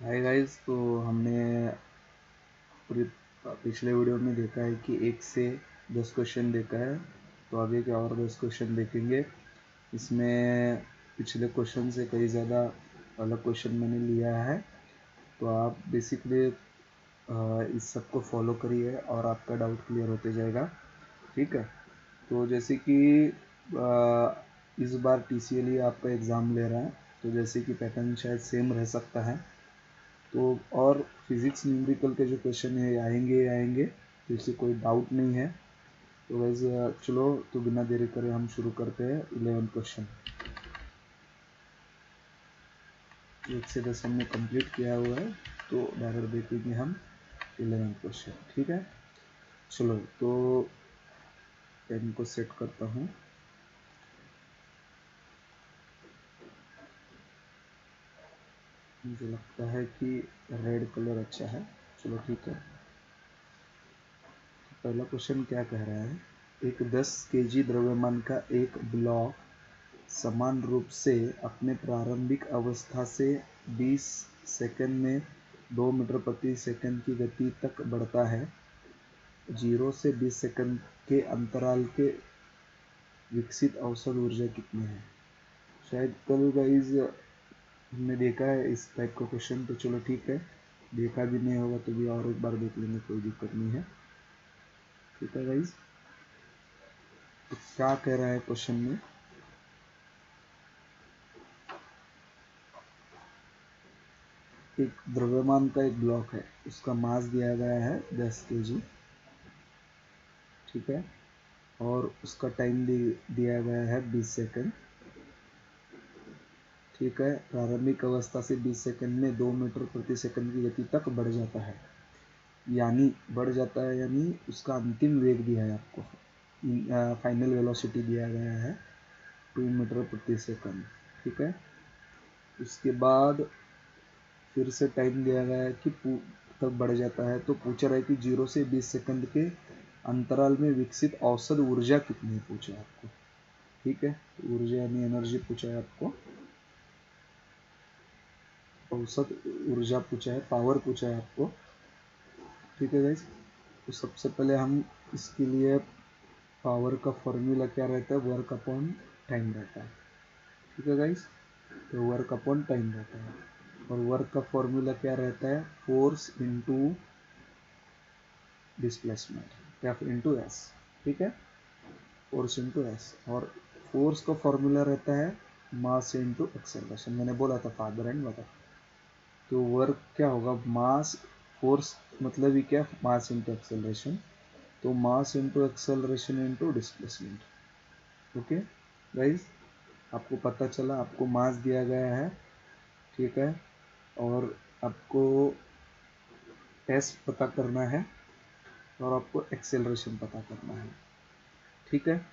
Hi guys, तो हमने पूरी पिछले वीडियो में देखा है कि 1 से 10 क्वेश्चन देखा है। तो आगे के और 10 क्वेश्चन देखेंगे। इसमें पिछले क्वेश्चन से कई ज़्यादा अलग क्वेश्चन मैंने लिया है। तो आप बेसिकली इस सब को फॉलो करिए और आपका डाउट क्लियर होते जाएगा। ठीक है। तो जैसे कि इस बार TCLE आपका एग्ज़ाम ले रहा है, तो जैसे कि पैटर्न शायद सेम रह सकता है। तो और फिज़िक्स न्यूमेरिकल के जो क्वेश्चन है आएंगे, तो इससे कोई डाउट नहीं है। तो वैसे चलो, तो बिना देरी करे हम शुरू करते हैं 11 क्वेश्चन। 1 से 10 हमने कंप्लीट किया हुआ है, तो डायरेक्ट देखेंगे हम 11 क्वेश्चन। ठीक है, चलो तो पेन को सेट करता हूँ। मुझे लगता है कि रेड कलर अच्छा है। चलो ठीक है। पहला क्वेश्चन क्या कह रहा है, एक 10 kg द्रव्यमान का एक ब्लॉक समान रूप से अपने प्रारंभिक अवस्था से 20 सेकंड में 2 मीटर प्रति सेकंड की गति तक बढ़ता है। 0 से 20 सेकंड के अंतराल के विकसित औसत ऊर्जा कितनी है। शायद कल गाइज हमने देखा है इस टाइप का क्वेश्चन, तो चलो ठीक है। देखा भी नहीं होगा तो भी और एक बार देख लेंगे, कोई दिक्कत नहीं है। ठीक है गाइज, तो क्या कह रहा है क्वेश्चन में, एक द्रव्यमान का एक ब्लॉक है, उसका मास दिया गया है 10 kg। ठीक है, और उसका टाइम दिया गया है 20 सेकंड। ठीक है, प्रारंभिक अवस्था से 20 सेकंड में 2 मीटर प्रति सेकंड की गति तक बढ़ जाता है। यानी बढ़ जाता है, यानी उसका अंतिम वेग दिया है आपको, फाइनल वेलोसिटी दिया गया है 2 मीटर प्रति सेकंड। ठीक है, उसके बाद फिर से टाइम दिया गया है कि तक बढ़ जाता है। तो पूछा रहा है कि 0 से 20 सेकंड के अंतराल में विकसित औसत ऊर्जा कितनी है, पूछा है आपको। ठीक है, ऊर्जा यानी एनर्जी पूछा है आपको, औसत ऊर्जा पूछा है, पावर पूछा है आपको। ठीक है गाइस, तो सबसे पहले हम इसके लिए पावर का फॉर्मूला क्या रहता है, वर्क अपॉन टाइम रहता है। ठीक है गाइस, तो वर्क अपॉन टाइम रहता है, और वर्क का फॉर्मूला क्या रहता है, फोर्स इनटू डिस्प्लेसमेंट या इनटू एस। ठीक है, फोर्स इनटू एस, और फोर्स का फॉर्मूला रहता है मास इनटू एक्सेलरेशन। मैंने बोला था फादर एंड मदर। तो वर्क क्या होगा, मास, फोर्स मतलब ही क्या, मास इनटू एक्सेलरेशन। तो mass into acceleration into displacement. Okay guys, आपको पता चला, आपको मास दिया गया है। ठीक है, और आपको एस पता करना है, और आपको एक्सेलरेशन पता करना है। ठीक है,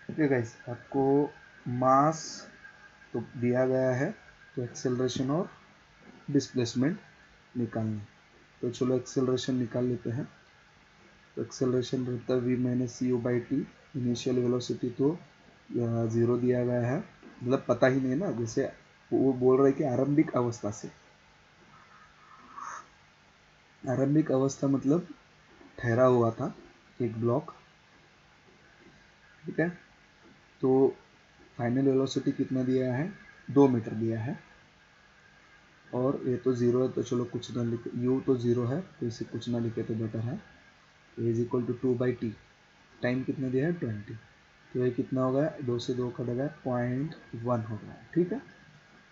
ओके गाइस, आपको मास तो दिया गया है, तो एक्सेलरेशन और डिस्प्लेसमेंट निकालना। तो चलो एक्सेलरेशन निकाल लेते हैं। तो एक्सेलरेशन रहता है v minus U by T. Initial velocity तो 0 दिया गया है, मतलब पता ही नहीं ना, जैसे वो बोल रहे हैं कि आरंभिक अवस्था से। आरंभिक अवस्था मतलब ठहरा हुआ था एक ब्लॉक। ठीक है, तो फाइनल वेलोसिटी कितना दिया है, 2 मीटर दिया है, और ये तो 0 है, तो चलो कुछ ना लिखे, u तो 0 है, तो इसे कुछ ना लिखे तो बेटर है। Is equal to 2/t। Time कितना दिया है, 20। तो ये कितना हो गया, 2 से 2 कट गया, 0.1 हो गया। ठीक है,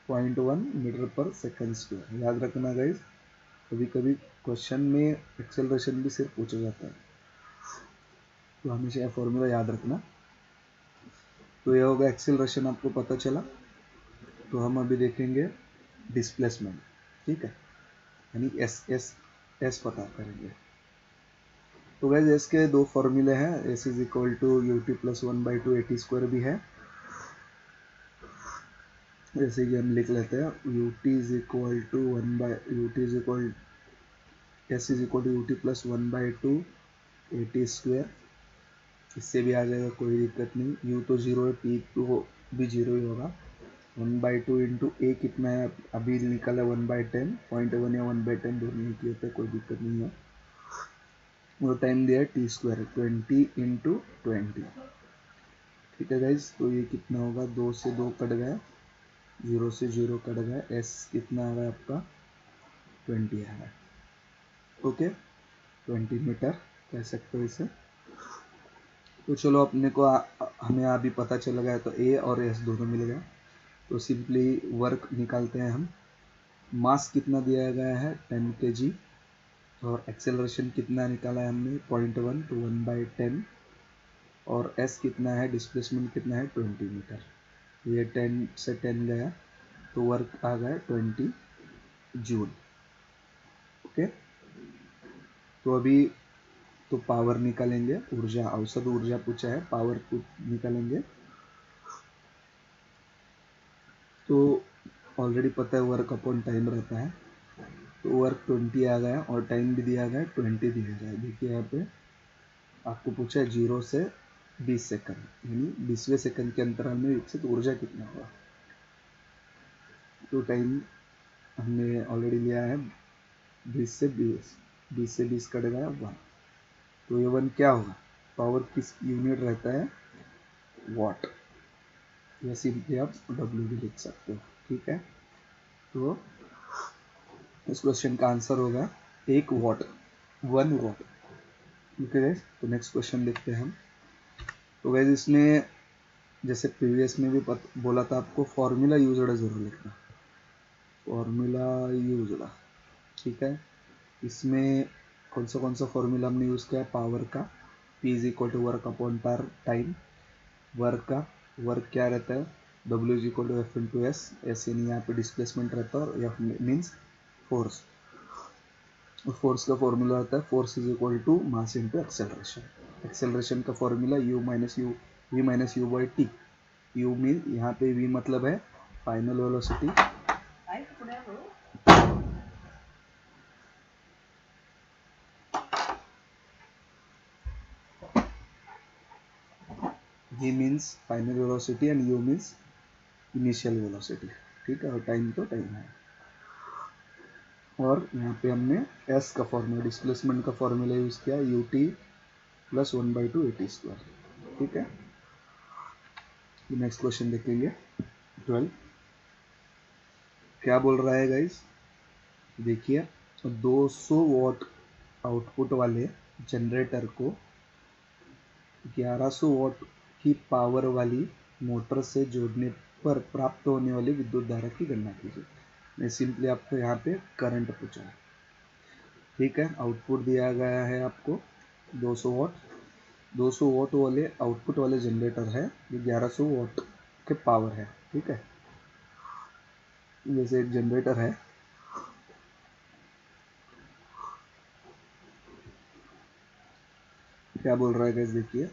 0.1 मीटर पर सेकंड स्क्वायर। याद रखना गाइज, कभी कभी क्वेश्चन में एक्सेलरेशन भी सिर्फ पूछा जाता है, तो हमेशा यह फॉर्मूला याद रखना। तो यह होगा एक्सेलरेशन, आपको पता चला। तो हम अभी देखेंगे डिस्प्लेसमेंट। ठीक है, यानी एस एस एस पता करेंगे। तो गाइस, एस के दो फॉर्मूले हैं, s is equal to u t plus 1/2 AT square भी है। जैसे कि हम लिख लेते हैं, u t is equal to u t is equal s is equal to u t plus 1/2 AT square. इससे भी आ जाएगा, कोई दिक्कत नहीं। u तो 0 है, p तो भी 0 ही होगा। 1/2 इंटू ए कितना है, अभी निकला 1/10, 0.1 या 1/10 दोनों ही होते हैं, कोई दिक्कत नहीं है। वो टाइम दिया है t², 20 इंटू 20। ठीक है गाइज, तो ये कितना होगा, 2 से 2 कट गया, 0 से 0 कट गया, s कितना आ रहा है आपका 20 आ रहा है। ओके, 20 मीटर कह सकते हो इसे। तो चलो अपने को हमें अभी पता चल गया, तो a और s दोनों मिल गया। तो सिंपली वर्क निकालते हैं हम। मास कितना दिया गया है 10 kg, और एक्सेलरेशन कितना निकाला है हमने 0.1, तो 1/10, और s कितना है, डिस्प्लेसमेंट कितना है 20 मीटर। ये 10 से 10 गया, तो वर्क आ गया 20 जूल। ओके, तो अभी तो पावर निकालेंगे, ऊर्जा, औसत ऊर्जा पूछा है, पावर निकालेंगे। तो ऑलरेडी पता है वर्क अपॉन टाइम रहता है, तो वर्क 20 आ गया और टाइम भी दिया गया 20 दिया गया। देखिए यहाँ पे आपको पूछा है 0 से 20 सेकंड, यानी 20वें सेकंड के अंतराल में विकसित ऊर्जा कितना हुआ। तो टाइम हमने ऑलरेडी लिया है 20 से 20 कट गया 1, तो ये 1 क्या होगा, पावर किस यूनिट रहता है, वाट, या सिंपली आप डब्ल्यू भी लिख सकते हो। ठीक है, तो इस क्वेश्चन का आंसर होगा 1 वाट, 1 वाट। ठीक है गाइस, तो नेक्स्ट क्वेश्चन देखते हैं हम। तो गाइस इसमें जैसे प्रीवियस में भी बोला था आपको, फॉर्मूला यूज्ड जरूर लिखना, फॉर्मूला यूज्ड। ठीक है, इसमें कौन सा फॉर्मूला हमने यूज़ किया है, पावर का, P is equal to work upon time. Work का, वर्क क्या रहता है, W is equal to F into S, S यानी यहाँ पे डिस्प्लेसमेंट रहता है, और एफ मीन्स फोर्स। फोर्स का फॉर्मूला होता है force is equal to mass into acceleration. Acceleration का formula u minus U, v minus U by T. u mean यहाँ पे v मतलब है final velocity, v means final velocity and u means initial velocity. ठीक है, और time तो time है। और यहाँ पे हमने s का फॉर्मूला, डिस्प्लेसमेंट का फॉर्मूला यूज किया, यू टी प्लस 1/2 at²। ठीक है, नेक्स्ट क्वेश्चन देखेंगे 12। क्या बोल रहा है गाइस, देखिए 200 वॉट आउटपुट वाले जनरेटर को 1100 वॉट की पावर वाली मोटर से जोड़ने पर प्राप्त होने वाली विद्युत धारा की गणना कीजिए। मैं सिंपली आपको यहाँ पे करंट पूछा है। ठीक है, आउटपुट दिया गया है आपको 200 वॉट, 200 वॉट वाले आउटपुट वाले जनरेटर है, ये 1100 वॉट के पावर है। ठीक है, जैसे एक जनरेटर है, क्या बोल रहा है गाइस, देखिए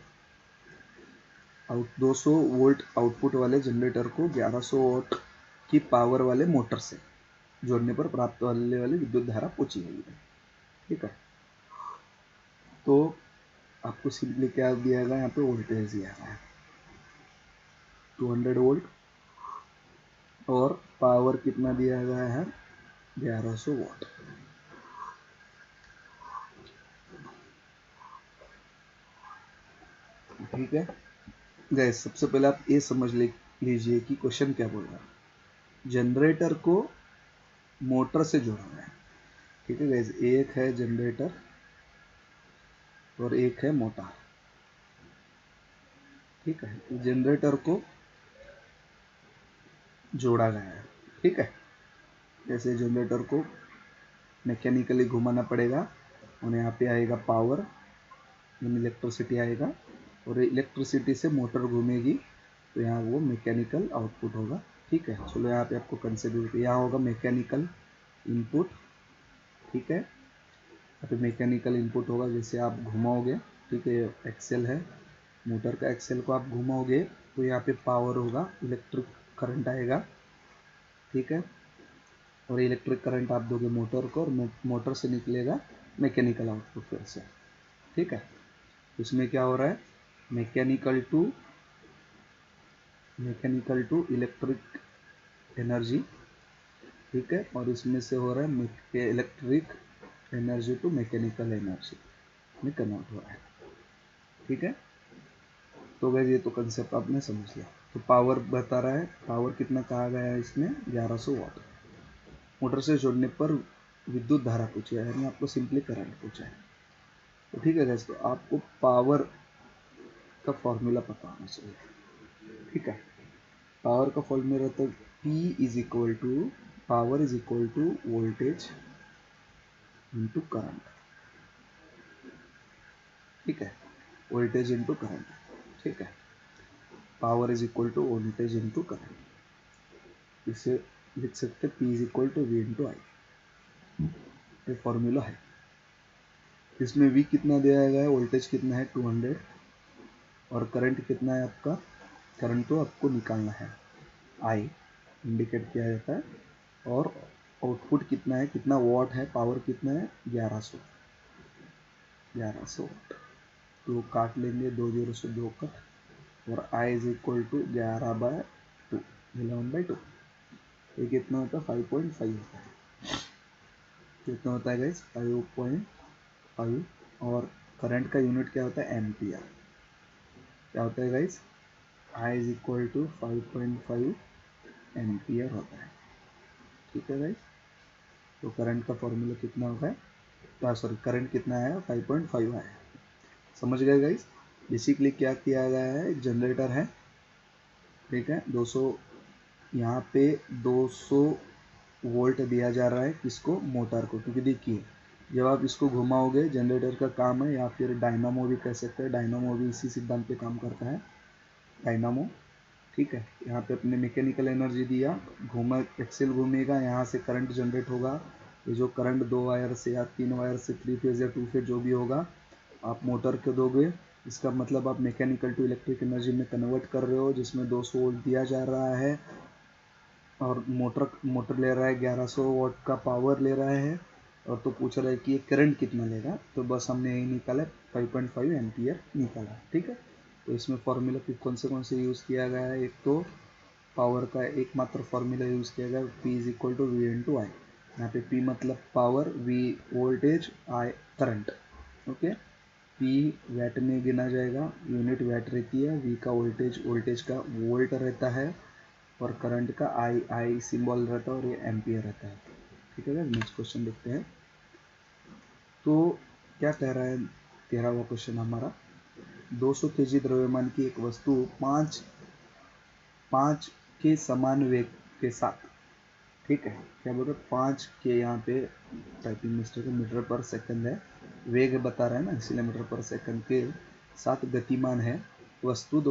200 वोल्ट आउटपुट वाले जनरेटर को 1100 वॉट की पावर वाले मोटर से जोड़ने पर प्राप्त होने वाली विद्युत धारा पूछी गई है। ठीक है, तो आपको सिंपली क्या दिया गया, यहाँ पे वोल्टेज दिया गया है 200 वोल्ट, और पावर कितना दिया गया है 1100 वॉट। ठीक है गैस, सबसे पहले आप ये समझ लीजिए कि क्वेश्चन क्या बोल रहा है, जनरेटर को मोटर से जोड़ना है। ठीक है गैस, एक है जनरेटर और एक है मोटर। ठीक है, जनरेटर को जोड़ा गया है। ठीक है, जैसे जनरेटर को मैकेनिकली घुमाना पड़ेगा, और यहाँ पे आएगा पावर, यानी इलेक्ट्रिसिटी आएगा, और इलेक्ट्रिसिटी से मोटर घूमेगी, तो यहाँ वो मैकेनिकल आउटपुट होगा। ठीक है, चलो यहाँ पे आपको कंसिडर, यहाँ होगा मैकेनिकल इनपुट। ठीक है, यहाँ पे मैकेनिकल इनपुट होगा, जैसे आप घुमाओगे, ठीक है, एक्सेल है मोटर का, एक्सेल को आप घुमाओगे तो यहाँ पे पावर होगा, इलेक्ट्रिक करंट आएगा। ठीक है, और इलेक्ट्रिक करंट आप दोगे मोटर को, और मोटर से निकलेगा मैकेनिकल आउटपुट फिर से। ठीक है, इसमें क्या हो रहा है, मैकेनिकल टू इलेक्ट्रिक एनर्जी, ठीक है, और इसमें से हो रहा है electric energy to mechanical energy में कन्वर्ट हो रहा है, ठीक है। तो गैस ये तो कंसेप्ट आपने समझ लिया। तो पावर बता रहा है, पावर कितना कहा गया है इसमें, 1100 वाट। मोटर से जोड़ने पर विद्युत धारा पूछा है, यानी आपको सिंपली करंट पूछा है। तो ठीक है गैस, तो आपको पावर का फॉर्मूला पता होना चाहिए, ठीक है। पावर का फॉर्मूला रहता है P is equal to, power is equal to voltage into current, ठीक है, वोल्टेज इंटू करंट, ठीक है। Power is equal to voltage into current, इसे लिख सकते हैं P is equal to V into I, ये फॉर्मूला है। इसमें V कितना दिया गया है, वोल्टेज कितना है 200, और करंट कितना है आपका, करंट तो आपको निकालना है, I इंडिकेट किया जाता है, और आउटपुट कितना है, कितना वॉट है, पावर कितना है 1100 वाट। तो काट लेंगे, 2 0 से 2 कट, और I इज इक्वल टू 11/2, 11/2, ये कितना होता है 5.5 होता है, कितना होता है गाइस 5.5। और करंट का यूनिट क्या होता है, एम्पियर, क्या होता है guys, I is equal to 5.5 ampere होता है, ठीक है गाइस। तो करंट का फॉर्मूला कितना होगा, सॉरी करंट कितना है 5.5 है, समझ गए गाइस। बेसिकली क्या किया गया है, एक जनरेटर है, ठीक है, 200, यहाँ पे 200 वोल्ट दिया जा रहा है, किसको, मोटर को, क्योंकि देखिए जब आप इसको घुमाओगे, जनरेटर का काम है, या फिर डायनामो भी कह सकते हैं, डायनामो भी इसी सिद्धांत पे काम करता है, डायनामो, ठीक है। यहाँ पे अपने मैकेनिकल एनर्जी दिया, घूमा, एक्सेल घूमेगा, यहाँ से करंट जनरेट होगा, ये जो करंट 2 वायर से या 3 वायर से, 3 फेज या 2 फेज जो भी होगा, आप मोटर को दोगे, इसका मतलब आप मैकेनिकल टू इलेक्ट्रिक एनर्जी में कन्वर्ट कर रहे हो, जिसमें 200 वोल्ट दिया जा रहा है, और मोटर ले रहा है 1100 वाट का पावर ले रहा है, और तो पूछ रहा है कि ये करंट कितना लेगा, तो बस हमने यही निकाला 5.5 एम्पियर निकाला, ठीक है। तो इसमें फॉर्मूला कौन से यूज़ किया गया है, एक तो पावर का एकमात्र फॉर्मूला यूज़ किया गया, P is equal to V into I, यहाँ पे P मतलब power, V voltage, I current, okay. P watt में गिना जाएगा, यूनिट वैट रहती है, V का वोल्टेज का वोल्ट रहता है, और करंट का आई सिंबल रहता है, और ये एम्पियर रहता है, ठीक है। नेक्स्ट क्वेश्चन देखते हैं। तो क्या कह रहा है 13वां क्वेश्चन हमारा, 200 केजी द्रव्यमान की एक वस्तु 5 के समान वेग के साथ, ठीक है, क्या बोल रहे 5 के, यहाँ पे टाइपिंग मिस्टेक है, मीटर पर सेकंड है, वेग बता रहा है ना, इसलिए मीटर पर सेकंड के साथ गतिमान है, वस्तुओं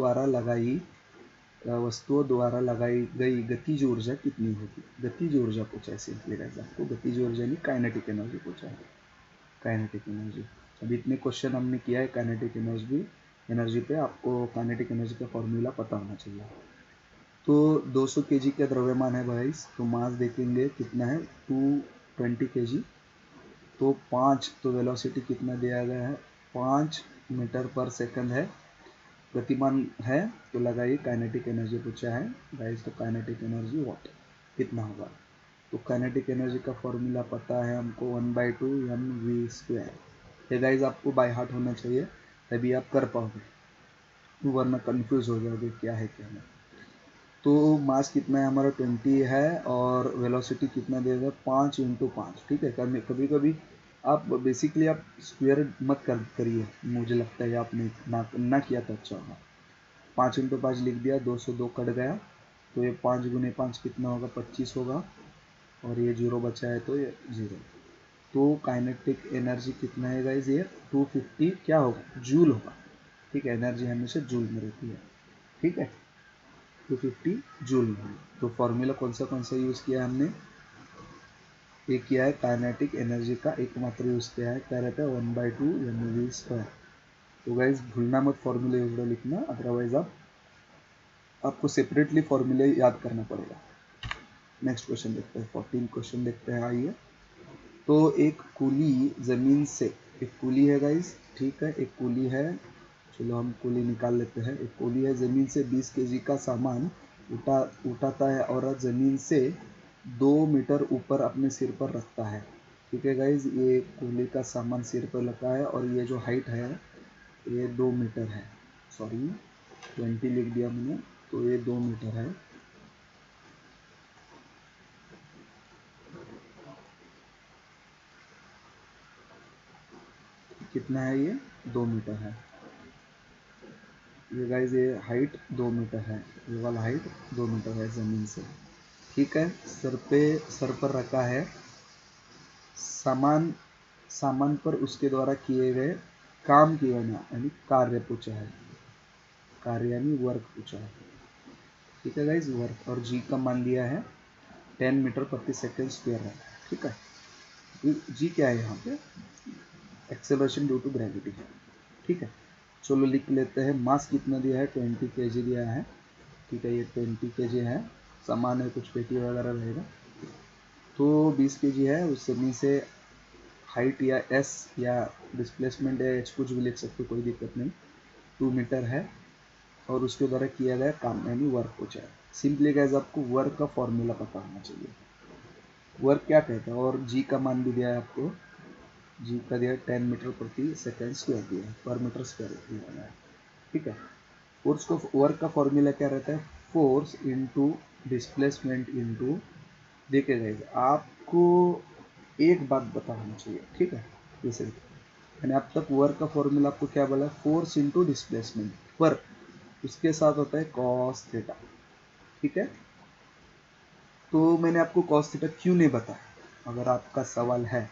द्वारा लगाई गई गतिज ऊर्जा कितनी होगी, गतिज ऊर्जा पूछा है, सिंपली गाइस आपको गतिज ऊर्जा नहीं, काइनेटिक एनर्जी पूछा है, काइनेटिक एनर्जी। अभी इतने क्वेश्चन हमने किया है काइनेटिक एनर्जी पे, आपको काइनेटिक एनर्जी का फॉर्मूला पता होना चाहिए। तो 200 केजी का द्रव्यमान है भाई, तो मास देखेंगे कितना है 220 केजी, तो 5, तो वेलोसिटी कितना दिया गया है 5 मीटर पर सेकंड है, गतिमान है, तो लगाइए काइनेटिक एनर्जी पूछा है गाइस, तो काइनेटिक एनर्जी व्हाट कितना होगा, तो काइनेटिक एनर्जी का फॉर्मूला पता है हमको 1/2 mv², ये गाइस आपको बाय हार्ट होना चाहिए, तभी आप कर पाओगे, वरना कंफ्यूज हो जाओगे क्या है क्या नहीं। तो मास कितना है हमारा 20 है, और वेलोसिटी कितना देगा 5 × 5, ठीक है। कभी कभी आप बेसिकली आप स्क्वायर मत करिए, मुझे लगता है आपने ना किया तो अच्छा होगा। 5 × 5 लिख दिया, 202 कट गया, तो ये 5 × 5 कितना होगा 25 होगा, और ये 0 बचा है तो ये 0। तो काइनेटिक एनर्जी कितना है गाइस, ये 250 क्या होगा, जूल होगा, ठीक है। एनर्जी हमेशा जूल में रहती है, ठीक है, 250 जूल में। तो फॉर्मूला कौन सा यूज़ किया हमने, ये किया है काइनेटिक एनर्जी का एकमात्र यूज़ किया है, क्या रहता है 1/2 mv²। तो गाइस भूलना मत फॉर्मूले यूज लिखना, अदरवाइज आपको सेपरेटली फॉर्मूले याद करना पड़ेगा। नेक्स्ट क्वेश्चन देखते हैं, 14 क्वेश्चन देखते हैं, आइए। तो एक कुली जमीन से, एक कुली है गाइस, ठीक है, एक कुली है चलो हम कोली निकाल लेते हैं। एक कोली है, ज़मीन से 20 केजी का सामान उठाता है और ज़मीन से 2 मीटर ऊपर अपने सिर पर रखता है। ठीक है गाइज, ये कोली का सामान सिर पर रखा है और ये जो हाइट है ये 2 मीटर है। सॉरी 20 लिख दिया मैंने, तो ये 2 मीटर है। कितना है ये? 2 मीटर है। ये गाइज ये हाइट 2 मीटर है, ये वाला हाइट 2 मीटर है ज़मीन से। ठीक है, सर पर रखा है सामान पर उसके द्वारा किए गए काम की गणना यानी कार्य पूछा है, कार्य यानी वर्क पूछा है। ठीक है गाइज, वर्क और जी का मान दिया है 10 मीटर प्रति सेकेंड स्क्वायर है। ठीक है, जी क्या है यहाँ पे? एक्सेलरेशन ड्यू टू ग्रेविटी है। ठीक है, चलो लिख लेते हैं। मास कितना दिया है? 20 kg दिया है। ठीक है, ये 20 kg है। सामान है, कुछ पेटी वगैरह रहेगा, तो 20 kg है। उससे में से हाइट या एस या डिस्प्लेसमेंट या एच कुछ भी लिख सकते हो, कोई दिक्कत नहीं। 2 मीटर है और उसके द्वारा किया गया काम यानी वर्क पूछा है। सिंपली गाइस आपको वर्क का फॉर्मूला पता होना चाहिए। वर्क क्या कहता है, और जी का मान भी दिया है आपको। जी का दिया है 10 मीटर प्रति सेकेंड स्क्वायर दिया है, पर मीटर स्क्वायर दिया है। ठीक है, फोर्स को वर्क का फॉर्मूला क्या रहता है? फोर्स इंटू डिस्प्लेसमेंट इंटू, देखिए गाइस आपको एक बात बता होना चाहिए। ठीक है, जैसे मैंने अब तक वर्क का फॉर्मूला आपको क्या बोला? फोर्स इंटू डिस्प्लेसमेंट, पर उसके साथ होता है कॉस थीटा। ठीक है, तो मैंने आपको कॉस थीटा क्यों नहीं बताया, अगर आपका सवाल है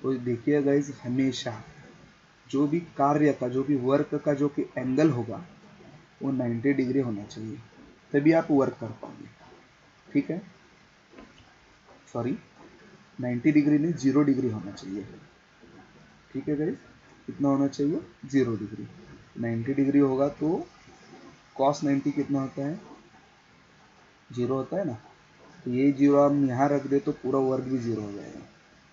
तो देखिए गाइस, हमेशा जो भी कार्य का, जो भी वर्क का जो कि एंगल होगा वो 90 डिग्री होना चाहिए, तभी आप वर्क कर पाओगे। ठीक है, सॉरी 90 डिग्री नहीं, 0 डिग्री होना चाहिए। ठीक है गाइस, कितना होना चाहिए? 0 डिग्री। 90 डिग्री होगा तो कॉस 90 कितना होता है? 0 होता है ना। तो ये 0 हम यहाँ रख दे तो पूरा वर्क भी 0 हो जाएगा।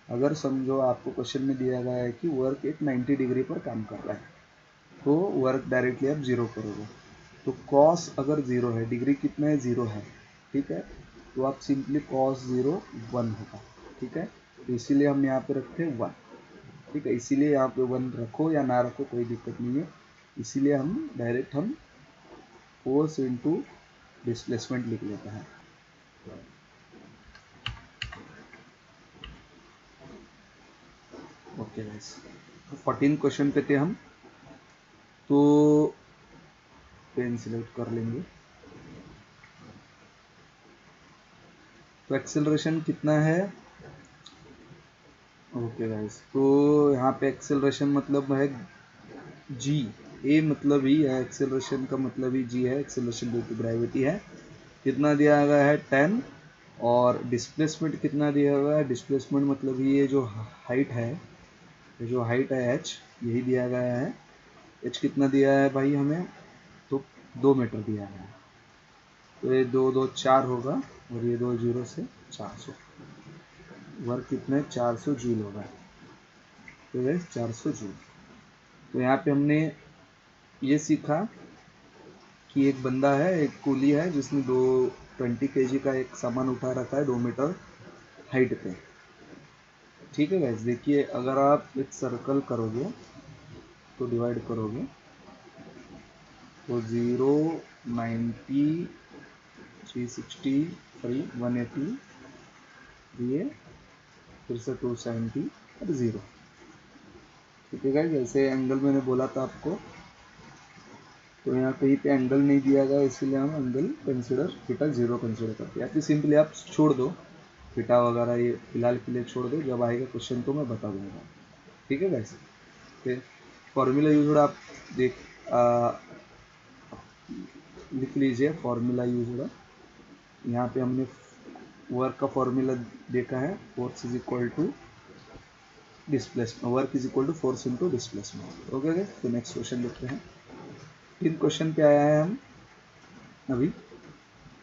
अगर समझो आपको क्वेश्चन में दिया गया है कि वर्क एक 90 डिग्री पर काम कर रहा है, तो वर्क डायरेक्टली आप 0 करोगे। तो कॉस अगर 0 है, डिग्री कितना है? 0 है। ठीक है, तो आप सिंपली कॉस 0 1 होगा। ठीक है, तो इसीलिए हम यहाँ पे रखते हैं 1। ठीक है, इसीलिए यहाँ पे 1 रखो या ना रखो कोई दिक्कत नहीं है। इसीलिए हम डायरेक्ट हम फोर्स इंटू डिस्प्लेसमेंट लिख लेते हैं। ओके गाइस, तो 14 क्वेश्चन पे थे हम, तो पेन सिलेक्ट कर लेंगे। तो एक्सेलरेशन कितना है? ओके गाइस, तो यहाँ पे एक्सेलरेशन मतलब है जी, ए मतलब ही है, एक्सेलरेशन का मतलब ही जी है, एक्सेलरेशन ड्यू टू ग्रेविटी है। कितना दिया गया है? 10। और डिस्प्लेसमेंट कितना दिया हुआ है? डिस्प्लेसमेंट मतलब ये जो हाइट है, ये जो हाइट है एच, यही दिया गया है। एच कितना दिया है भाई हमें? तो 2 मीटर दिया है। तो ये 2 2 4 होगा और ये 2 0 से 400। वर्क कितने? 400 जूल होगा। तो ये 400 जूल। तो यहाँ पे हमने ये सीखा कि एक बंदा है, एक कूली है, जिसने 20 kg का एक सामान उठा रखा है 2 मीटर हाइट पे। ठीक है गाइस, देखिए अगर आप एक सर्कल करोगे तो डिवाइड करोगे तो 0 90 360 180, ये फिर से 270 और 0। ठीक है गाइस, जैसे एंगल मैंने बोला था आपको, तो यहाँ कहीं पे एंगल नहीं दिया गया, इसीलिए हम एंगल कंसिडर थीटा 0 कंसिडर करते हैं, या फिर सिंपली आप छोड़ दो थीटा वगैरह, ये फिलहाल के लिए छोड़ दो, जब आएगा क्वेश्चन तो मैं बता दूंगा। ठीक है गाइस, फिर फॉर्मूला यूज आप देख लिख लीजिए। फॉर्मूला यूज यहाँ पे हमने वर्क का फॉर्मूला देखा है, force is equal to displacement, work is equal to force into displacement. Okay guys, तो नेक्स्ट क्वेश्चन देखते हैं। तीन क्वेश्चन पे आया है हम अभी।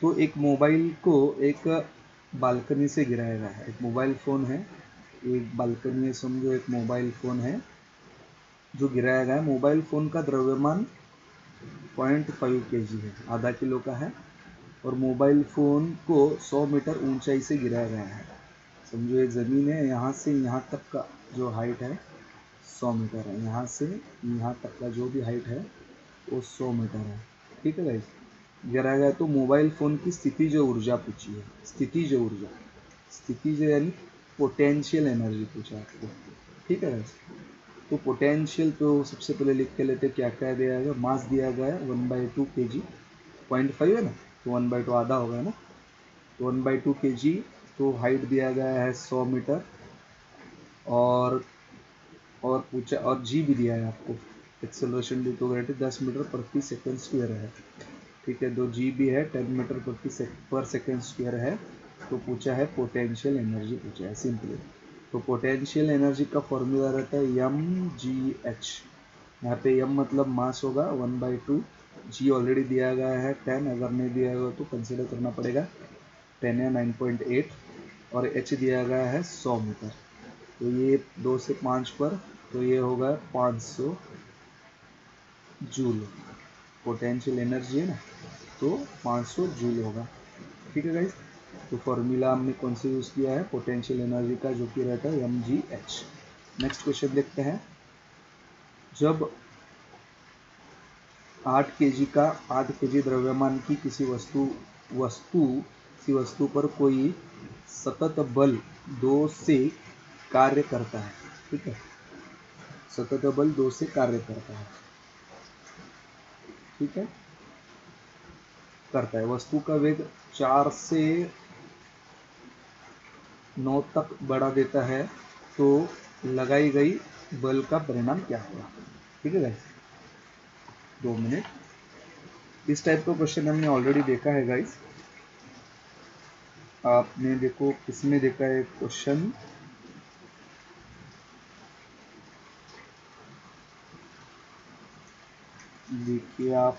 तो एक मोबाइल को एक बालकनी से गिराया गया है। एक मोबाइल फ़ोन है, एक बालकनी है, समझो एक मोबाइल फ़ोन है, जो गिराया गया है, मोबाइल फ़ोन का द्रव्यमान 0.5 kg है, आधा किलो का है, और मोबाइल फ़ोन को 100 मीटर ऊंचाई से गिराया गया है। समझो ये ज़मीन है, यहाँ से यहाँ तक का जो हाइट है 100 मीटर है, यहाँ से यहाँ तक का जो भी हाइट है वो 100 मीटर है। ठीक है गाइस, गिराया गया। तो मोबाइल फ़ोन की स्थितिज ऊर्जा पूछी है, स्थितिज ऊर्जा, स्थितिज यानी पोटेंशियल एनर्जी पूछा आपको। ठीक है गाइस, तो पोटेंशियल तो सबसे पहले लिख के लेते, क्या क्या दिया गया, मास दिया गया है 1/2 kg, 0.5 है ना, तो 1/2 आधा होगा ना, तो 1/2 kg। तो हाइट दिया गया है 100 मीटर, और पूछा, और जी भी दिया है आपको, acceleration due to gravity 10 metre प्रति सेकंड स्क्वायर है। ठीक है, दो जी भी है, 10 मीटर पर सेकंड स्क्वायर है। तो पूछा है पोटेंशियल एनर्जी पूछा है सिंपली। तो पोटेंशियल एनर्जी का फॉर्मूला रहता है mgh। यहाँ पे m मतलब मास होगा 1/2, g ऑलरेडी दिया गया है 10, अगर नहीं दिया गया तो कंसिडर करना पड़ेगा, 10 है 9.8, और h दिया गया है 100 मीटर। तो ये 2 से 5 पर, तो ये होगा 500 जूल, पोटेंशियल एनर्जी है ना, तो 500 जूल होगा। ठीक है गाइस, तो फॉर्मूला हमने कौन सा यूज़ किया है, पोटेंशियल एनर्जी का, जो कि रहता है mgh। नेक्स्ट क्वेश्चन देखते हैं। जब 8 kg द्रव्यमान की किसी वस्तु पर कोई सतत बल 2 से कार्य करता है। ठीक है, सतत बल 2 से कार्य करता है। ठीक है, करता है, वस्तु का वेग 4 से 9 तक बढ़ा देता है, तो लगाई गई बल का परिणाम क्या होगा। ठीक है गाइस, 2 मिनट। इस टाइप का क्वेश्चन हमने ऑलरेडी देखा है गाइस। आपने देखो किसमें देखा है क्वेश्चन, देखिए आप,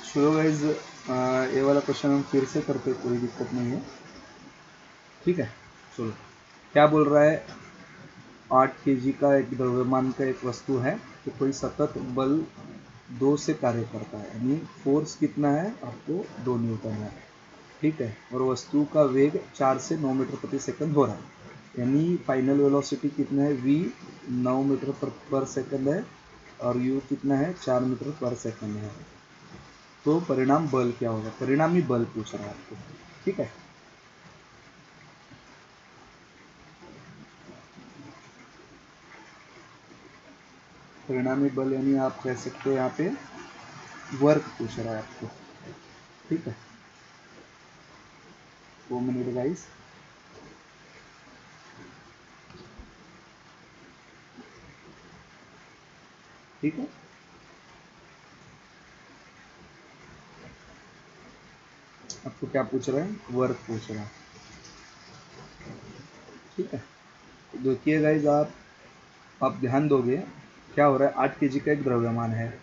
चलो गाइज, ये वाला क्वेश्चन हम फिर से करते, कोई दिक्कत नहीं है। ठीक है, चलो, क्या बोल रहा है, 8 kg का एक द्रव्यमान का एक वस्तु है, तो कोई सतत बल 2 से कार्य करता है, यानी फोर्स कितना है आपको, 2 न्यूटन है। ठीक है, और वस्तु का वेग 4 से 9 मीटर प्रति सेकंड हो रहा है, यानी फाइनल वेलोसिटी कितना है, v 9 मीटर पर सेकंड है, और u कितना है, 4 मीटर पर सेकंड है। तो परिणाम बल क्या होगा, परिणामी बल पूछ रहा है आपको। ठीक है, परिणामी बल यानी आप कह सकते हो यहाँ पे वर्क पूछ रहा है आपको। ठीक है, 2 मिनट गाइस। ठीक है, आपको क्या पूछ रहा है, वर्क पूछ रहा है। ठीक है, तो देखिए गाइस, आप ध्यान दोगे, क्या हो रहा है, 8 kg का एक द्रव्यमान है,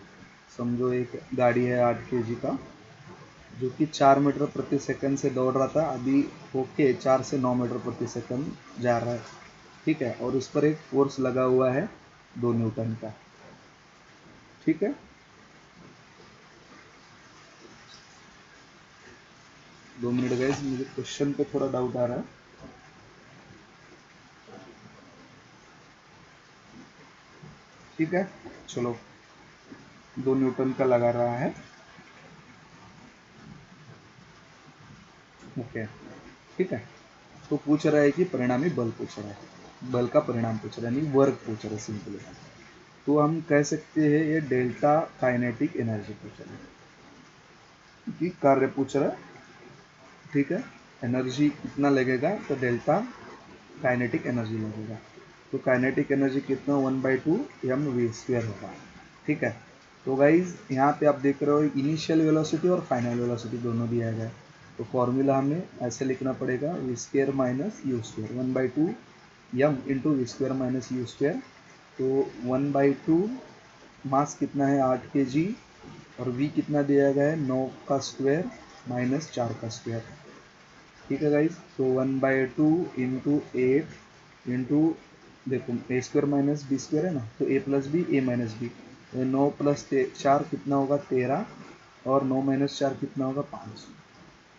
समझो एक गाड़ी है 8 kg का, जो कि 4 मीटर प्रति सेकंड से दौड़ रहा था, अभी होके 4 से 9 मीटर प्रति सेकंड जा रहा है। ठीक है, और उस पर एक फोर्स लगा हुआ है 2 न्यूटन का। ठीक है, 2 मिनट गाइस, मुझे क्वेश्चन पे थोड़ा डाउट आ रहा है। ठीक है, चलो, 2 न्यूटन का लगा रहा है। ओके, ठीक है, तो पूछ रहा है कि परिणामी बल पूछ रहा है, बल का परिणाम पूछ रहा है, यानी वर्क पूछ रहा है सिंपली। तो हम कह सकते हैं ये डेल्टा काइनेटिक एनर्जी पूछ रहा है, कि कार्य पूछ रहा है। ठीक है, एनर्जी कितना लगेगा, तो डेल्टा काइनेटिक एनर्जी लगेगा। तो काइनेटिक एनर्जी कितना, 1/2 mv² होगा। ठीक है, तो गाइज यहाँ पे आप देख रहे हो इनिशियल वेलोसिटी और फाइनल वेलोसिटी दोनों दिया गया है। तो फॉर्मूला हमें ऐसे लिखना पड़ेगा, v² minus u², 1/2 m into v² minus u²। तो 1/2 मास कितना है 8 kg और v कितना दिया गया है 9 का स्क्वायर माइनस 4 का स्क्वायर। ठीक है गाइज, तो 1/2 इंटू 8 इंटू देखो ए स्क्वायर माइनस बी स्क्वायर है ना, तो ए प्लस बी ए माइनस बी, 9 प्लस 4 कितना होगा 13 और 9 माइनस 4 कितना होगा 5।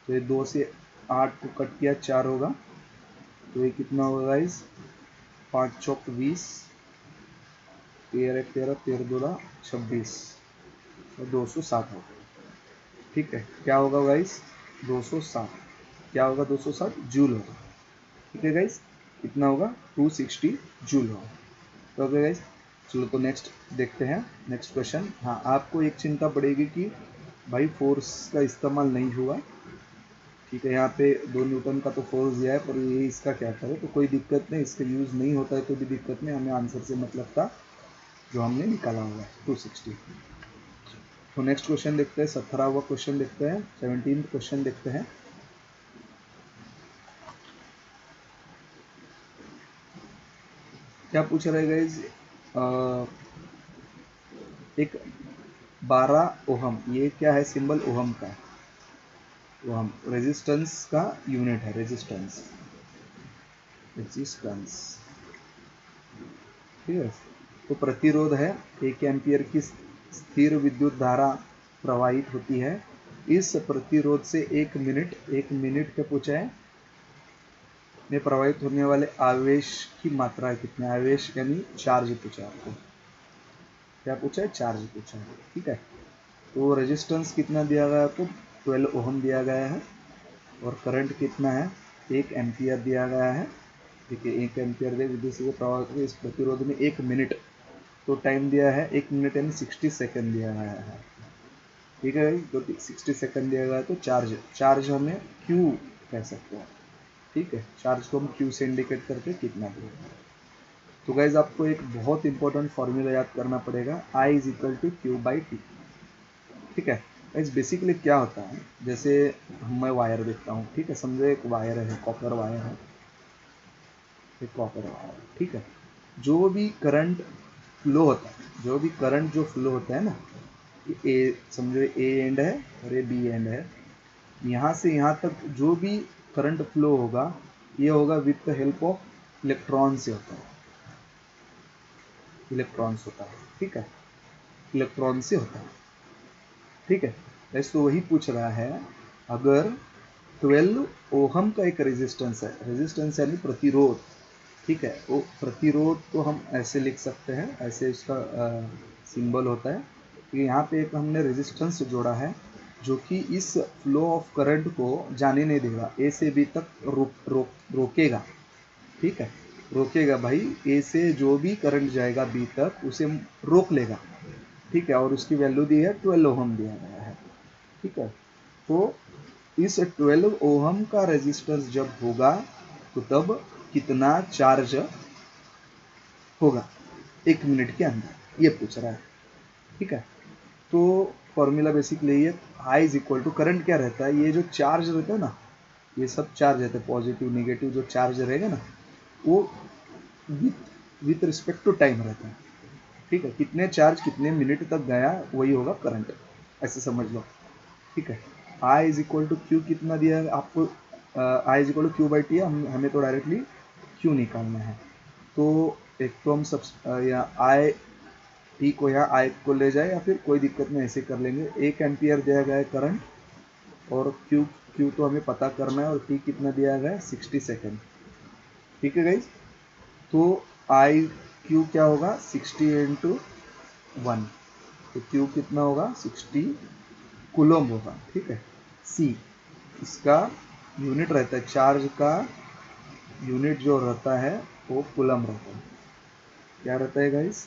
तो ये 2 से 8 को कट किया 4 होगा, तो ये कितना होगा गाइज 5 चौक 20, 13 13 13 2 26 और 260 होगा। ठीक है, क्या होगा गाइज 260, क्या होगा 260 जूल होगा। ठीक है गाइज, कितना होगा 260 जूल होगा। तो ओके गाइज, चलो तो नेक्स्ट देखते हैं, नेक्स्ट क्वेश्चन। हाँ, आपको एक चिंता पड़ेगी कि भाई फोर्स का इस्तेमाल नहीं हुआ। ठीक है, यहाँ पे 2 न्यूटन का तो फोर्स दिया है, पर ये इसका क्या करें, तो कोई दिक्कत नहीं, इसका यूज़ नहीं होता है तो भी दिक्कत नहीं, हमें आंसर से मतलब था जो हमने निकाला हुआ है 260। तो नेक्स्ट क्वेश्चन देखते हैं, 17वां क्वेश्चन देखते हैं, 17th क्वेश्चन देखते हैं। क्या पूछ रहे गाइज, एक 12 ओहम, ये क्या है सिंबल ओहम का है, ओहम रेजिस्टेंस का यूनिट है, रेजिस्टेंस, रेजिस्टेंस। ठीक है, तो प्रतिरोध है 1 एम्पियर की स्थिर विद्युत धारा प्रवाहित होती है, इस प्रतिरोध से 1 मिनट क्या पूछा है में प्रवाहित होने वाले आवेश की मात्रा कितनी, आवेश यानी चार्ज पूछा है आपको, क्या पूछा है चार्ज पूछा है। ठीक है, तो रेजिस्टेंस कितना दिया गया है आपको 12 ओहम दिया गया है, और करंट कितना है 1 एम्पियर दिया गया है। ठीक है, 1 एम्पियर दे विद्युत से प्रवाहित इस प्रतिरोध में 1 मिनट, तो टाइम दिया है 1 मिनट यानी 60 सेकंड दिया गया है। ठीक है, तो 60 सेकंड दिया गया है, तो चार्ज हमें क्यू कह सकते हैं। ठीक है, चार्ज को हम क्यू से इंडिकेट करके कितना देगा। तो गाइज आपको एक बहुत इंपॉर्टेंट फॉर्मूला याद करना पड़ेगा, I is equal to q by t. ठीक है गाइज, बेसिकली क्या होता है, जैसे मैं वायर देखता हूँ, ठीक है, समझो एक वायर है, कॉपर वायर है, एक कॉपर वायर, ठीक है, जो भी करंट फ्लो होता है, जो भी करंट जो फ्लो होता है ना, ए समझो ए एंड है और ये बी एंड है, यहाँ से यहाँ तक जो भी करंट फ्लो होगा ये होगा with the help of electron से होता है, इलेक्ट्रॉन्स होता है। ठीक है, इलेक्ट्रॉन से होता है। ठीक है, ऐसे तो वही पूछ रहा है, अगर 12 ओहम का एक रेजिस्टेंस है, रेजिस्टेंस यानी प्रतिरोध। ठीक है, वो प्रतिरोध को हम ऐसे लिख सकते हैं, ऐसे इसका सिंबल होता है कि यहाँ पे एक हमने रेजिस्टेंस जोड़ा है जो कि इस फ्लो ऑफ करंट को जाने नहीं देगा, ए से बी तक रोकेगा। ठीक है, रोकेगा भाई, ए से जो भी करंट जाएगा बी तक उसे रोक लेगा। ठीक है, और उसकी वैल्यू दी है 12 ओहम दिया गया है। ठीक है, तो इस 12 ओहम का रेजिस्टेंस जब होगा तो तब कितना चार्ज होगा 1 मिनट के अंदर, ये पूछ रहा है। ठीक है, तो फॉर्मूला बेसिकली ये I is equal to, current क्या रहता है, ये जो चार्ज रहता है ना, ये सब चार्ज रहते हैं, पॉजिटिव नेगेटिव जो चार्ज रहेगा ना, वो विथ रिस्पेक्ट टू टाइम रहता है। ठीक है, कितने चार्ज कितने मिनट तक गया वही होगा करंट, ऐसे समझ लो। ठीक है, I is equal to q कितना दिया है आपको, I is equal to q by t, हमें तो डायरेक्टली क्यू निकालना है। तो एक तो हम सब या I टी को यहाँ I को ले जाए या फिर कोई दिक्कत नहीं, ऐसे कर लेंगे। 1 एम्पियर दिया गया है करंट, और क्यू तो हमें पता करना है, और टी कितना दिया गया है 60 सेकेंड। ठीक है गाइज, तो आई क्यू क्या होगा 60 इंटू 1, तो क्यू कितना होगा 60 कूलम होगा। ठीक है, सी इसका यूनिट रहता है, चार्ज का यूनिट जो रहता है वो कूलम रहता है, क्या रहता है गाइस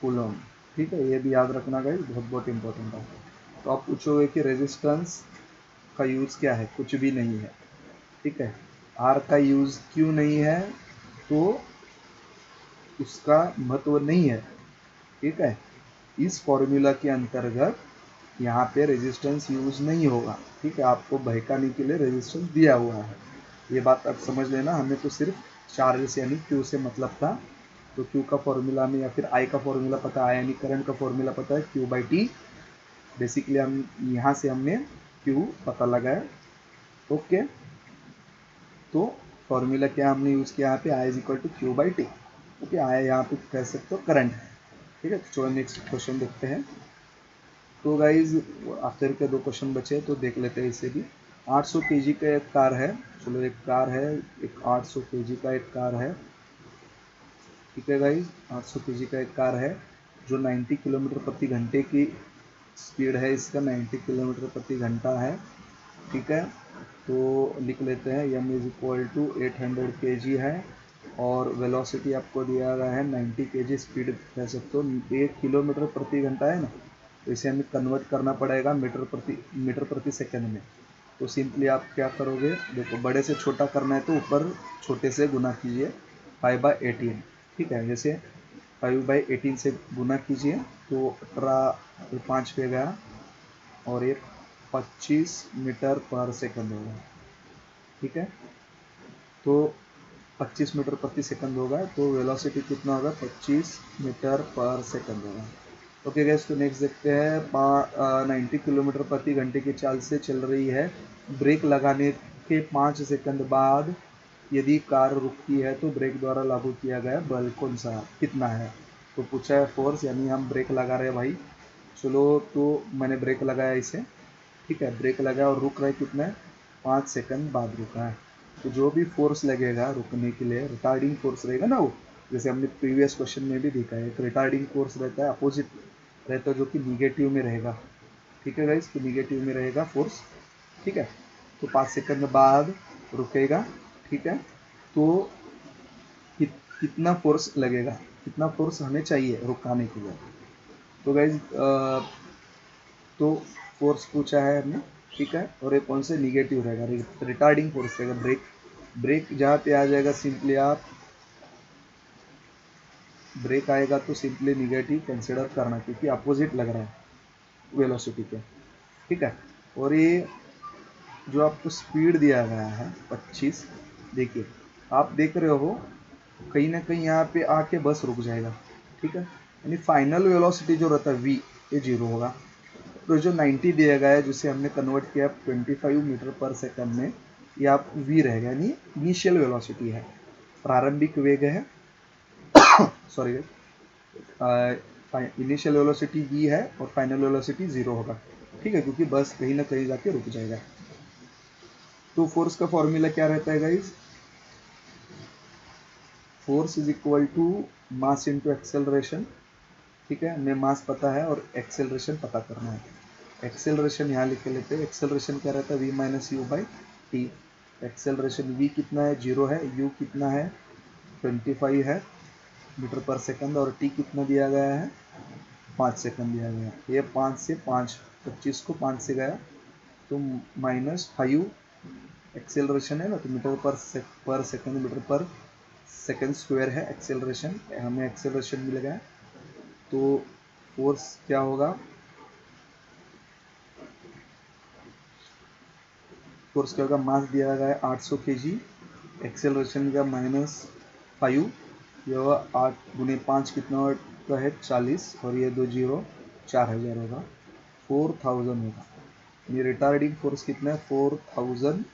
कूलम। ठीक है, ये भी याद रखना गाइस, बहुत बहुत इंपॉर्टेंट है। तो आप पूछोगे कि रेजिस्टेंस का यूज़ क्या है, कुछ भी नहीं है। ठीक है, आर का यूज़ क्यों नहीं है, तो उसका महत्व नहीं है। ठीक है, इस फॉर्मूला के अंतर्गत यहाँ पे रेजिस्टेंस यूज नहीं होगा। ठीक है, आपको बहकाने के लिए रेजिस्टेंस दिया हुआ है, ये बात आप समझ लेना। हमें तो सिर्फ चार्ज से यानी क्यू से मतलब था, तो Q का फॉर्मूला में या फिर I का फॉर्मूला पता है, यानी करंट का फॉर्मूला पता है Q बाई टी। बेसिकली हम यहाँ से हमने Q पता लगाया। ओके, तो फॉर्मूला क्या हमने यूज़ किया यहाँ पे, I is equal to Q by t. Okay, I यहाँ पे कह सकते हो करंट है। ठीक है, तो चलो नेक्स्ट क्वेश्चन देखते हैं। तो गाइज आफ्टर के 2 क्वेश्चन बचे, तो देख लेते हैं इसे भी। 800 केजी का एक कार है, चलो एक कार है, एक 800 केजी का एक कार है। ठीक है गाइज, 800 केजी का एक कार है जो 90 किलोमीटर प्रति घंटे की स्पीड है, इसका 90 किलोमीटर प्रति घंटा है। ठीक है, तो लिख लेते हैं m is equal to 800 kg है और वेलोसिटी आपको दिया गया है 90 kg, स्पीड कह सकते हो 1 किलोमीटर प्रति घंटा है ना, तो इसे हमें कन्वर्ट करना पड़ेगा मीटर प्रति सेकंड में। तो सिंपली आप क्या करोगे, देखो बड़े से छोटा करना है तो ऊपर छोटे से गुना कीजिए 5/18। ठीक है, जैसे 5/18 से गुना कीजिए तो 18 5 पे गया और ये 25 मीटर पर सेकंड होगा। ठीक है, तो 25 मीटर प्रति सेकंड होगा, तो वेलोसिटी कितना होगा, 25 मीटर पर सेकंड होगा। ओके गैस, तो नेक्स्ट देखते हैं। 90 किलोमीटर प्रति घंटे की चाल से चल रही है, ब्रेक लगाने के 5 सेकंड बाद यदि कार रुकती है तो ब्रेक द्वारा लागू किया गया बल कौन सा कितना है। तो पूछा है फोर्स, यानी हम ब्रेक लगा रहे हैं भाई। चलो, तो मैंने ब्रेक लगाया इसे। ठीक है, ब्रेक लगाया और रुक रहा है कितना है, 5 सेकंड बाद रुका है। तो जो भी फोर्स लगेगा रुकने के लिए, रिटार्डिंग फोर्स रहेगा ना वो, जैसे हमने प्रीवियस क्वेश्चन में भी देखा है, एक रिटार्डिंग फोर्स रहता है, अपोजिट रहता है जो कि निगेटिव में रहेगा। ठीक है गाइस, तो निगेटिव में रहेगा फोर्स। ठीक है, तो 5 सेकंड बाद रुकेगा। ठीक है, तो कितना फोर्स लगेगा, कितना फोर्स हमें चाहिए रुकाने के लिए। तो गाइज तो फोर्स पूछा है हमने। ठीक है, और ये कौन से निगेटिव रहेगा, रिटार्डिंग फोर्स रहेगा। ब्रेक ब्रेक जहाँ पे आ जाएगा, सिंपली आप ब्रेक आएगा तो सिंपली निगेटिव कंसिडर करना, क्योंकि अपोजिट लग रहा है वेलोसिटी के। ठीक है, और ये जो आपको स्पीड दिया गया है 25, देखिए आप देख रहे हो कहीं ना कहीं यहाँ पे आके बस रुक जाएगा। ठीक है, यानी फाइनल वेलोसिटी जो रहता है v, ये 0 होगा। तो जो 90 दिया गया है जिसे हमने कन्वर्ट किया 25 मीटर पर सेकंड में, ये आप v रहेगा, यानी इनिशियल वेलोसिटी है, प्रारंभिक वेग है। सॉरी, इनिशियल वेलोसिटी v है और फाइनल वेलोसिटी 0 होगा। ठीक है, क्योंकि बस कहीं ना कहीं जाके रुक जाएगा। तो फोर्स का फॉर्मूला क्या रहता है guys, force is equal to mass into acceleration. ठीक है, हमें मास पता है और एक्सेलरेशन पता करना है। एक्सेलरेशन यहाँ लिख लेते हैं, एक्सेलरेशन क्या रहता है, v minus U by T. Acceleration v कितना है, 0 है, u कितना है 25 है मीटर पर सेकंड, और t कितना दिया गया है 5 सेकंड दिया गया है। ये 5 से 5, 25 को 5 से गया तो -5 एक्सेलरेशन है ना, तो मीटर पर सेकंड, मीटर पर सेकंड स्क्वायर है एक्सेलरेशन, हमें एक्सेलरेशन मिल गया। तो फोर्स क्या होगा, फोर्स क्या होगा, मास दिया गया है 800 kg, एक्सेलरेशन का -5, यह 8 × 5 कितना होता है 40, और ये 2 0 4000 होगा, 4000 होगा। ये रिटार्डिंग फोर्स कितना है 4000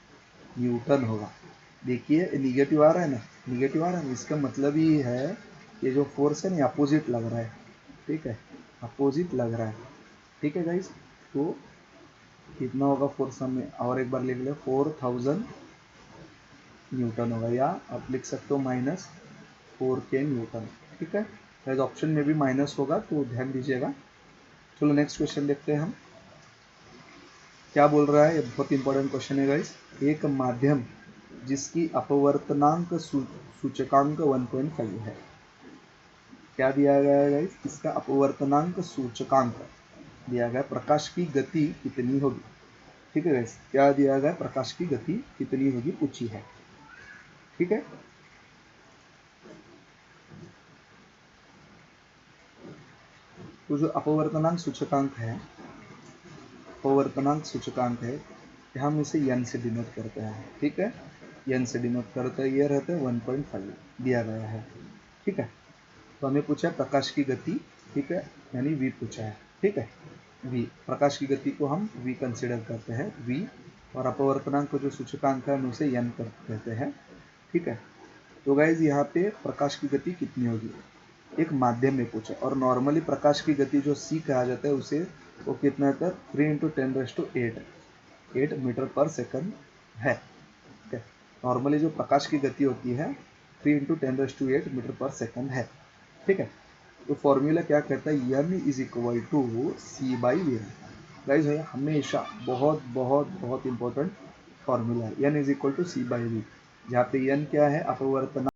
न्यूटन होगा। देखिए निगेटिव आ रहा है ना, निगेटिव आ रहा है ना, इसका मतलब ये है ये जो फोर्स है ना अपोजिट लग रहा है। ठीक है, अपोजिट लग रहा है। ठीक है गाइस, तो कितना होगा फोर्स, हमें और एक बार लिख ले, 4000 न्यूटन होगा, या आप लिख सकते हो -4 k न्यूटन। ठीक है, गाइस ऑप्शन में भी माइनस होगा तो ध्यान दीजिएगा। चलो नेक्स्ट क्वेश्चन देखते हैं हम क्या बोल रहा है। ये बहुत इंपॉर्टेंट क्वेश्चन है गाइस। एक माध्यम जिसकी अपवर्तनांक सूचकांक 1.5 है, क्या दिया गया है गाइस, इसका अपवर्तनांक सूचकांक दिया गया, प्रकाश की गति कितनी होगी। ठीक है गाइस, क्या दिया गया, प्रकाश की गति कितनी होगी पूछी है। ठीक है, तो जो अपवर्तनांक सूचकांक है, अपवर्तनांक सूचकांक है, हम इसे n से डिनोट करते हैं। ठीक है, n से डिनोट करते हैं, ये रहता है 1.5 दिया गया है। ठीक है, तो हमें पूछा है प्रकाश की गति, ठीक है, यानी v पूछा है, ठीक है। v, प्रकाश की गति को हम v कंसिडर करते हैं, v, और अपवर्तनांक को जो सूचकांक है हम उसे n कहते हैं, ठीक है। तो गाइज यहाँ पे प्रकाश की गति कितनी होगी, एक माध्यम में पूछा, और नॉर्मली प्रकाश की गति जो c कहा जाता है उसे वो कितना होता है 3 × 10⁸ 8 मीटर पर सेकंड है, ठीक है। नॉर्मली जो प्रकाश की गति होती है 3 × 10⁸ मीटर पर सेकंड है, ठीक है। तो फॉर्मूला क्या कहता है, n = c/v। गाइज हमेशा बहुत बहुत बहुत इंपॉर्टेंट फॉर्मूला है, n = c/v, जहाँ पे n क्या है अपवर्तनांक